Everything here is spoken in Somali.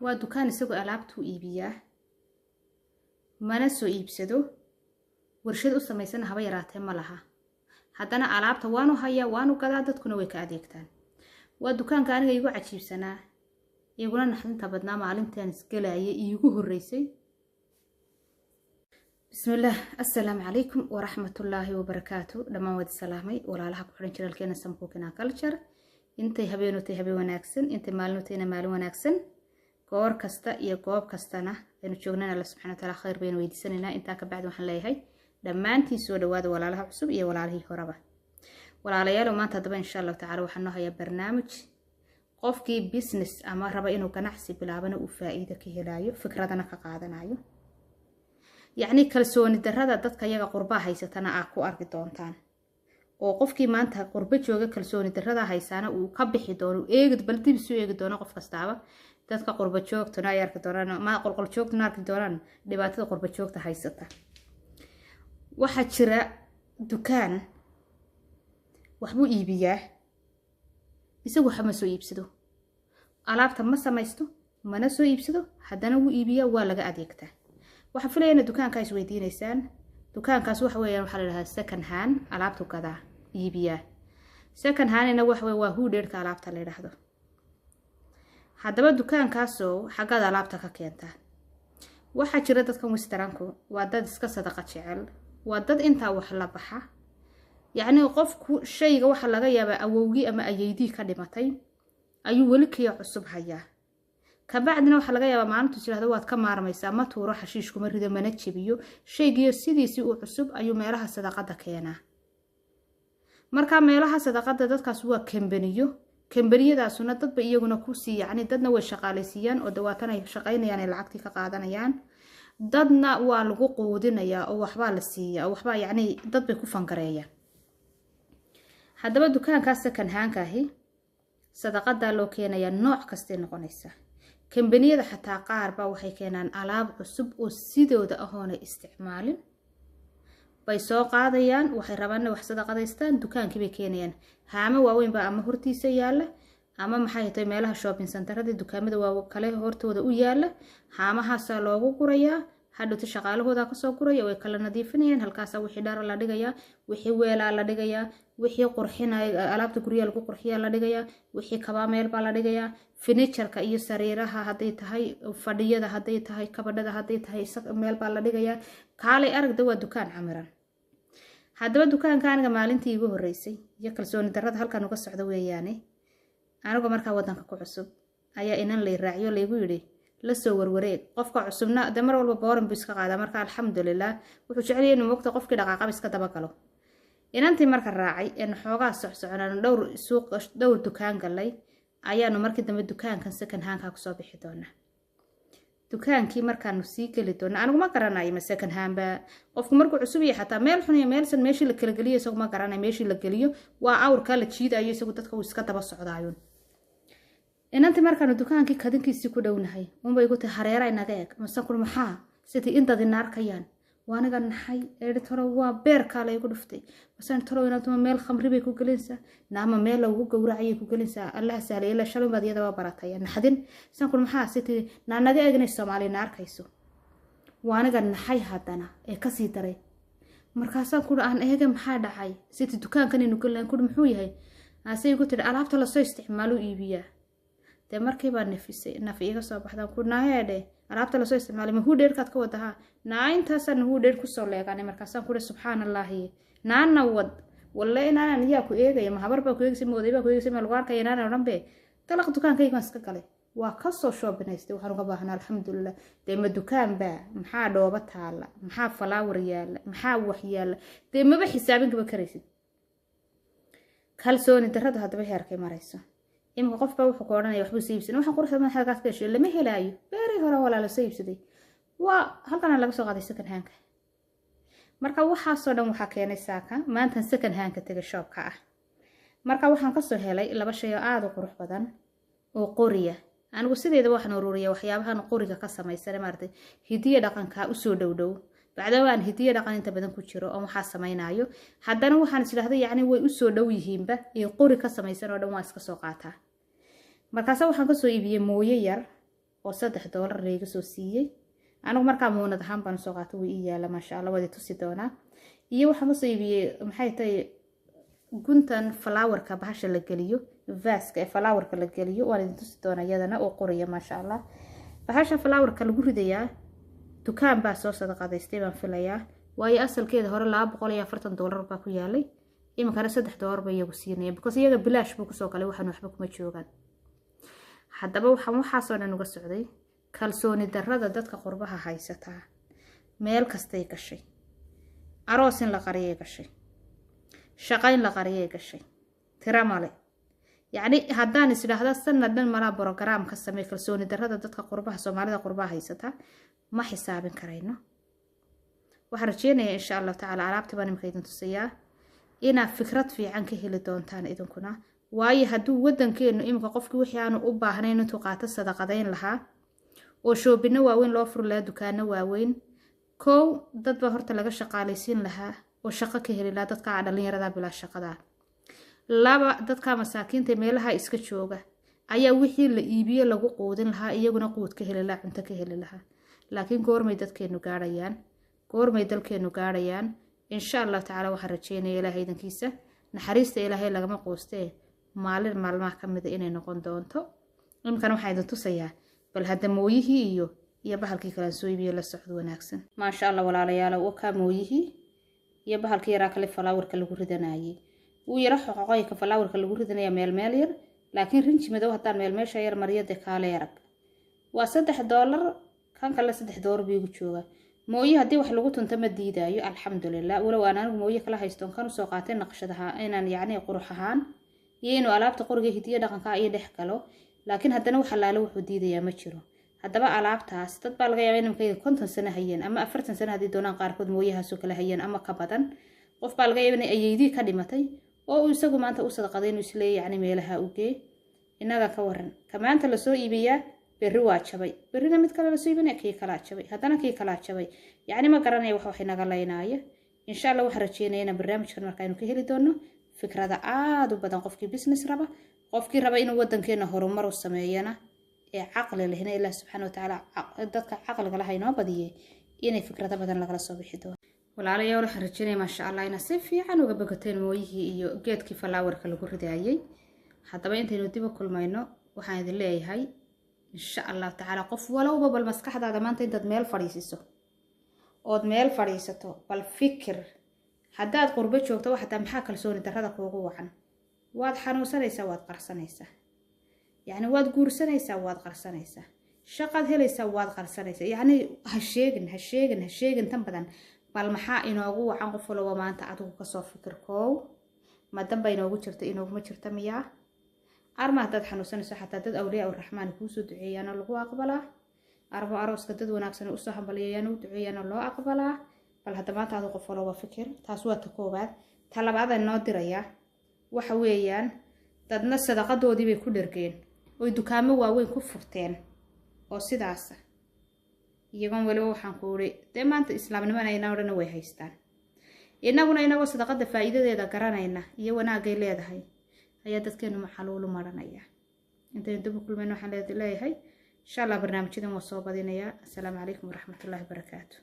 waa dukaan isagu alaabtu iibiyaa mana soo iibsado warshad u samaysan haba yaraatee ma laha haddana alaabta waanu hayaa waanu gadaa dadkuna way ka adeegtaan waa dukaanka aniga igu cajiibsanaa iguna naxdinta badnaa maalintaan isgalaayay iigu horeysay bismillaah assalaamu calaykum waraxmatullaahi wabarakaatu dhammaan wadi salaamay walaalaha ku xiran jiralkeena Sambuukina Culture intay habeenotay habeen wanaagsan intay maalinotayna maalin wanaagsan goor kasta iyo goob kastana aynu joognana Allah subhanahu wa ta'ala khayr baynu weydiisanaynaa inta ka bacdi waxaan leeyahay dhammaantiin soo dhawaada walaalaha cusub iyo walaalihii horeba walaalayaal maanta daba insha Allah ta'ala waxaan noo hayaa barnaamij qofkii business ama raba inuu ganacsi bilaabana uu faa'iido ka helayo fikradana ka qaadanayo يعني kalsooni darrada dadka yaga qurba haysatana ku arki doontaan oo qofkii maanta qurba jooga kalsooni darrada haysana uu ka bixi doono eegid bal dib soo eegi doono qof kastaaba dadka qurba joogtana ay arki doonaan ma qolqol joogtana arki doonaan dhibaatada qurba joogta haysata waxa jira dukaan wax buu iibiyaa isagu waxa ma soo iibsado alaabta ma samaysto mana soo iibsado haddana uu iibiyaa waa laga adeegtaa waxa filayna dukaanka is weydiinaysaan dukaankaas waxa weeyaan waxa la yiraahdaa second hand alaabtu gada iibiya second hand ina waxa weey waa huudheerka alaabta la yiraahdo hadaba dukaankaas oo xagada alaabta ka keenta waxa jira dadka mustaranku waa dad iska sadaqa jecel waa dad inta wax la baxa yaani qofku shayga waxa laga yaabaa awowgi ama ayeydii ka dhimatay ayuu wali kiyo cusub hayaa kabacdina waxa laga yaabaa maalintu jiraahdo waad ka maarmaysaa ma tuuro xashiish kuma rido mana jabiyo shaygiyo sidiisii uu cusub ayuu meelaha sadaqada keenaa marka meelaha sadaqada dadkaas waa kambaniyadaasuna dadba iyaguna ku sii yaani dadna way shaqaaleysiiyaan oo dawaatan ay shaqaynayaan lacagtii ka qaadanayaan dadna waa lagu quudinayaa oo waxba la siiyaa oo waxba yaani dad bay ku fangareeyaan hadaba dukaankaas second hand kaahi sadaqada loo keenayaa nooc kasta noqonaysa kambaniyada xataa qaar ba waxay keenaan alaab cusub oo sidooda ahoona isticmaalin bay soo qaadayaan waxay rabaan wax sadaqadeystaan dukaankii bay keenayaan haama waaweyn ba ama hortiisa yaala ama maxay tahay meelaha shopping centerada dukaamada waa kale hortooda u yaala haamahaas loogu gurayaa hadhowta shaqaalahooda ka soo guraya way kala nadiifinayaan halkaas wixii dhar la dhigayaa wixii weelaa la dhigayaa wixii qurxinay alaabta guriga lagu qurxiyaa la dhigayaa wixii kaba meel baa la dhigayaa furniture-ka iyo sariiraha haday tahay fadhiyada haday tahay kabadhada haday tahay meel baa la dhigayaa kaalay aragda waa dukaan camiran hadaba dukaanka aniga maalintii igu horeysay iyo kalsooni darrada halkan uga socdo weeyaane aniga markaa wadanka ku cusub ayaa inan la raaciyo leegu yiri la soo warwareeg qofka cusubna damar walba booran buu iska qaada marka alxamdulillah wuxuu jecel yahay inuu waqti qofkii dhaqaaqab iska daba galo inantii marka raacay in xoogaa socsoconaan dhowr dukaan galay ayaanu markii dambe dukaankan second hand ka soo bixi doonaa dukaankii markaanu sii gali doonaa anigu ma garanayo ma second hand ba qofku markuu cusub yahay xataa meel xun iyo meelsan meeshii la kala galiyo isagu ma garanayo meeshii la galiyo waa awrka la jiidayo isagu dadka uu iska daba socdaayo inantii markaanu dukaankii kadinkiisii ku dhownahay unbay igu tahay hareera inaga eeg masan ku maxaa sidii indad inaar ka yaan waaniga naxay editoro waa beerka la igu dhuftay masan toro inaad meel khamri bay ku galinaysaa naama meel lagu gowracay ku galinaysaa Allah saalay ila shalay baadiyada waa baratay naxdin san ku maxaa sidii naanaga eegnay Soomaaliya arkayso waaniga naxay hadana ee ka sii daray markaasaan ku aan eega maxaa dhacay sidii dukaankan inuu galaan ku muxuu yahay asay igu tiri alaabta la soo isticmaalo iibiyaa de markii baan nafiiga soo baxdan ku naaheede alaabta la soo isticmaalay ma huudheerkaad ka wadaha naayintaasan huudheer ku soo leeganay markaasaan ku subhanallahi naana wad wallahi inaan yaa ku eegay ma habar baa ku eegsay mooday baa ku eegsay ma lagu arkay inaan oranbe talaq dukaankayga iska galay waa ka soo shoobinaystay waxaan uga baahnaa alxamdulillah de ma dukaan ba maxaa dhooba taala maxaa flower yaala maxaa wax yaala de ma xisaabin ka karaysid kalsooni darrada hadaba heerkay marayso imka qof baa wuxuu qoranay waxba siibsan waxa quruxda ma halkaas ka heshay lama helaayo beeri hore wala la siibsaday waa halkan laga soo qaaday second hand marka waxa soo dhan waxa keenay saaka maanta second hand ka taga shopka ah marka waxaan ka soo helay laba shay oo aad u qurux badan oo qoriya anigu sideeda waxaan ururiyaa waxyaabahan qoriga ka samaysan maartay hidiye dhaqanka u soo dhowdhow bacdawaan hidiye dhaqan inta badan ku jiro oo waxa sameeynayo haddana waxaan isleeyahay yaani way u soo dhow yihiinba ee qori ka samaysan oo dhan waa iska soo qaataa markaas waxaan ka soo iibiyay mooye yar oo $3 iga soo siiyay anigu markaa muunad ahaan baan soo qaatay wii yaala maasha Allah wadi tusi doonaa iyo waxaan soo iibiyay maxay tahay guntan flowerka bahasha la galiyo vaska ee flowerka la galiyo waan idin tusi doonaa iyadana oo qoriya maasha Allah bahasha flowerka lagu ridayaa dukaan baa soo sadaqadaystay baan filayaa waayo asalkeeda hore $240 baa ku yaalay imikana $3 bay iyagu siinayeen because iyaga bilaash buu kusoo galay waxaan waxba kuma joogaan haddaba waxaa soo dhan uga socday kalsooni darrada dadka qurbaha haysataa meel kastay gashay aroos in la qariyay gashay shaqayn la qariyay gashay tira male yacni haddaan isdhaahda sanadan malaa program ka samee kalsooni darrada dadka qurbaha Soomaalida qurbaha haysataa ma xisaabin karayno waxaan rajeynayaa insha Allah taala alaabta baan imika idin tusayaa ina fikrad fiican ka heli doontaan idinkuna waayo hadduu wadankeenu imika qofkii wixii aanu u baahnayn intuu qaato sadaqadayn lahaa oo shoobina waaweyn loo furo lahaa dukaano waaweyn kow dad baa horta laga shaqaalaysiin lahaa oo shaqo ka heli lahaa dadka dhalinyarada bilaa shaqada laba dadka masaakiinta meelaha iska jooga ayaa wixii la iibiyo lagu qoodin lahaa iyaguna quud ka heli lahaa cunto ka heli lahaa laakiin goormay dalkeenu gaarayaan insha Allah taala waxaan rajeynayaa Ilaahay idankiisa naxariista Ilaahay lagama qoostee maalin maalmaha kamid inay noqon doonto imkan waxaan idin tusayaa bal hadda mooyihii iyo bahalkii kala soo iibiyo la socdo wanaagsan ma sha Allah walaalayaal oo ka mooyihii iyo bahalkii yaraa kale flowerka lagu ridanayay uu yara xoqoqayka flowerka lagu ridanaya meel yar laakiin rinji madow haddaan meesha yar mariyada kaale yarag waa $3 kan kale $3 biigu jooga mooyi haddii wax lagu tunta ma diidaayo alxamdulillah walow aan anigu mooyi kala haystoon kan soo qaatay naqshadaha inaan yacni qurux ahaan iyo inuu alaabta qoriga hidiyo dhaqanka iyo dhex galo laakiin haddana waxa laalo wuxuu diidayaa ma jiro haddaba alaabtaas dad baa laga yaabaa inay 50 sano hayeen ama 40 sano haddii doonaan qaarkood mooyahaas oo kala hayeen ama ka badan qof baa laga yaabaa inay ayeydii ka dhimatay oo uu isagu maanta u sadaqaday inuu isleeyahay yacni meelaha u gee inaga ka waran kamaanta la soo iibiyaa berri waa jabay berrina mid kale la soo iibinaya kii kala jabay haddana kii kala jabay yacni ma garanayo wax inaga leynaayo insha Allah waxaan rajeynayaa in barnaamijkan markaaynu ka heli doono fikrada aad u badan qofkii business raba qofkii raba inuu wadankeena horumar u sameeyana ee caqli lehna Ilaahay subhanahu wa ta'ala dadka caqliga lahayn inoo badiyay inay fikrada badan laga soo bixi doono walaalayaal waxaan rajeynayaa ma sha Allah ina si fiican uga bogateen mooyihii iyo geedkii flowerka lagu ridaayay haddaba intaynu dib u kulmayno waxaan idin leeyahay insha Allah taala qof walowba bal maskaxdaada maanta intaad meel fadhiisato bal fikir haddaad qurbo joogto waxa maxaa kalsooni darrada kuugu wacan waad xanuunsanaysaa waad qarsanaysaa yacni waad guursanaysaa waad qarsanaysaa shaqaad helaysaa waad qarsanaysaa yacni ha sheegin tan badan bal maxaa inoogu wacan qof walba maanta adigu ka soo fikir koow ma danba inoogu jirto inooguma jirta miyaa arma dad xanuunsanayso xataa dad awliyaa oo raxmaan ku soo duceeyaan lagu aqbalaa arba arooska dad wanaagsan u soo hambaliyayaan u duceeyaan loo aqbalaa bal hadda maanta adigu qof walba fikir taas waa ta koobaad ta labaad ay noo diraya waxa weeyaan dadna sadaqadoodii bay ku dhergeen oo dukaamo waaweyn ku furteen oo sidaas iyagoon waliba waxaan ku uri dee maanta islaamnimada inaa odhana way haystaan inaguna inagoo sadaqada faa'iidadeeda garanayna iyo wanaagay leedahay ayaa dadkeenu maxaluulu maranaya intaynu dib u kulmayno waxaan leeyahay insha Allah barnaamijyadan waa soo badinayaa assalaamu calaykum waraxmatullaahi wabarakaatuh